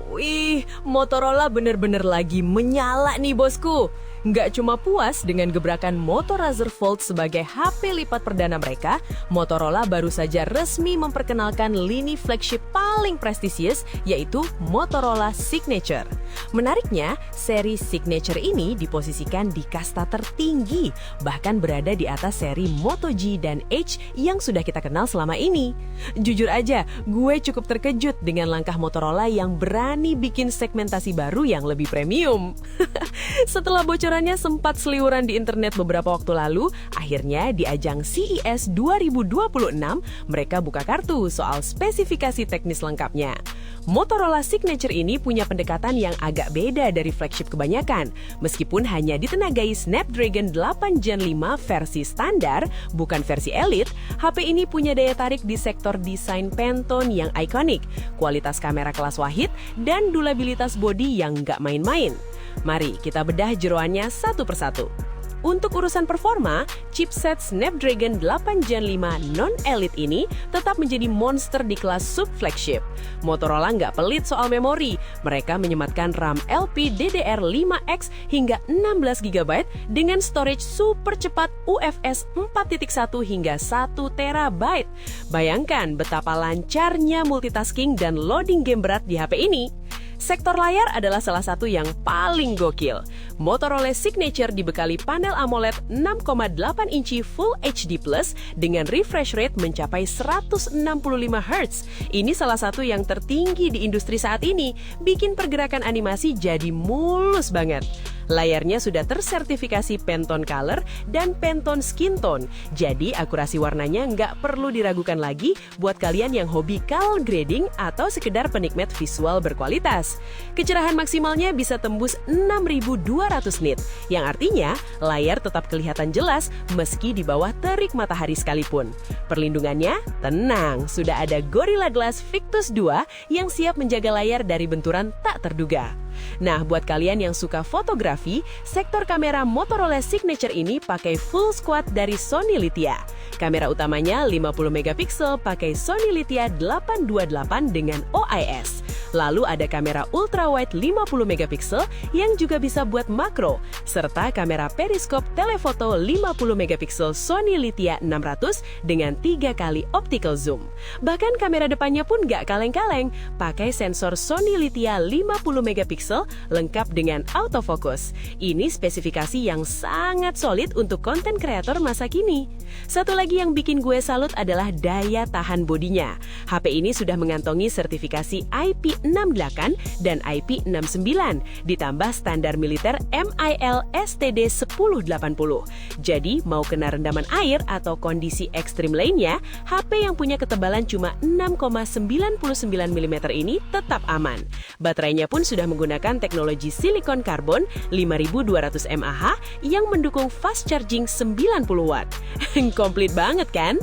Wih, Motorola bener-bener lagi menyala nih bosku. Nggak cuma puas dengan gebrakan Moto Razr Fold sebagai HP lipat perdana mereka, Motorola baru saja resmi memperkenalkan lini flagship paling prestisius, yaitu Motorola Signature. Menariknya, seri Signature ini diposisikan di kasta tertinggi, bahkan berada di atas seri Moto G dan H yang sudah kita kenal selama ini. Jujur aja, gue cukup terkejut dengan langkah Motorola yang berani bikin segmentasi baru yang lebih premium. Setelah bocorannya sempat seliuran di internet beberapa waktu lalu, akhirnya di ajang CES 2026, mereka buka kartu soal spesifikasi teknis lengkapnya. Motorola Signature ini punya pendekatan yang agak beda dari flagship kebanyakan. Meskipun hanya ditenagai Snapdragon 8 Gen 5 versi standar, bukan versi elite, HP ini punya daya tarik di sektor desain Pantone yang ikonik, kualitas kamera kelas wahid, dan durabilitas bodi yang nggak main-main. Mari kita bedah jeroannya satu persatu. Untuk urusan performa, chipset Snapdragon 8 Gen 5 non-elite ini tetap menjadi monster di kelas sub-flagship. Motorola nggak pelit soal memori. Mereka menyematkan RAM LPDDR5X hingga 16 GB dengan storage super cepat UFS 4.1 hingga 1 TB. Bayangkan betapa lancarnya multitasking dan loading game berat di HP ini. Sektor layar adalah salah satu yang paling gokil. Motorola Signature dibekali panel AMOLED 6,8 inci Full HD Plus dengan refresh rate mencapai 165 Hz. Ini salah satu yang tertinggi di industri saat ini, bikin pergerakan animasi jadi mulus banget. Layarnya sudah tersertifikasi Pantone Color dan Pantone Skin Tone, jadi akurasi warnanya nggak perlu diragukan lagi buat kalian yang hobi color grading atau sekedar penikmat visual berkualitas. Kecerahan maksimalnya bisa tembus 6200 nit, yang artinya layar tetap kelihatan jelas meski di bawah terik matahari sekalipun. Perlindungannya, tenang, sudah ada Gorilla Glass Victus 2 yang siap menjaga layar dari benturan tak terduga. Nah, buat kalian yang suka fotografi, sektor kamera Motorola Signature ini pakai full squad dari Sony Lithia. Kamera utamanya 50 megapiksel pakai Sony Lithia 828 dengan OIS. Lalu ada kamera ultrawide 50 megapiksel yang juga bisa buat makro, serta kamera periskop telefoto 50 megapiksel Sony Lithia 600 dengan 3 kali optical zoom. Bahkan kamera depannya pun gak kaleng-kaleng, pakai sensor Sony Lithia 50 megapiksel lengkap dengan autofocus. Ini spesifikasi yang sangat solid untuk konten kreator masa kini. Satu lagi yang bikin gue salut adalah daya tahan bodinya. HP ini sudah mengantongi sertifikasi IP68 dan IP69, ditambah standar militer MIL STD 1080. Jadi, mau kena rendaman air atau kondisi ekstrim lainnya, HP yang punya ketebalan cuma 6,99 mm ini tetap aman. Baterainya pun sudah menggunakan teknologi silikon karbon 5200 mAh yang mendukung fast charging 90 watt. Komplit banget kan?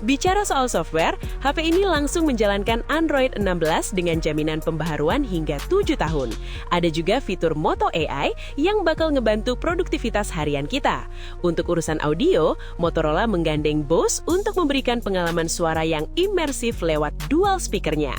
Bicara soal software, HP ini langsung menjalankan Android 16 dengan jaminan pembaharuan hingga 7 tahun. Ada juga fitur Moto AI yang bakal ngebantu produktivitas harian kita. Untuk urusan audio, Motorola menggandeng Bose untuk memberikan pengalaman suara yang imersif lewat dual speakernya.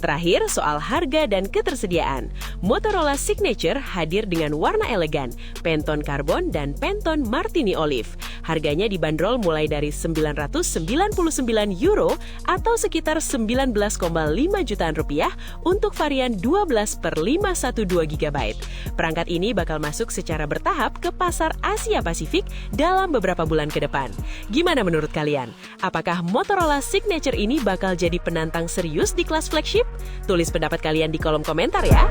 Terakhir, soal harga dan ketersediaan. Motorola Signature hadir dengan warna elegan, Pantone Carbon dan Pantone Martini Olive. Harganya dibanderol mulai dari €999 atau sekitar 19,5 jutaan rupiah untuk varian 12/512 GB. Perangkat ini bakal masuk secara bertahap ke pasar Asia Pasifik dalam beberapa bulan ke depan. Gimana menurut kalian? Apakah Motorola Signature ini bakal jadi penantang serius di kelas flagship? Tulis pendapat kalian di kolom komentar ya!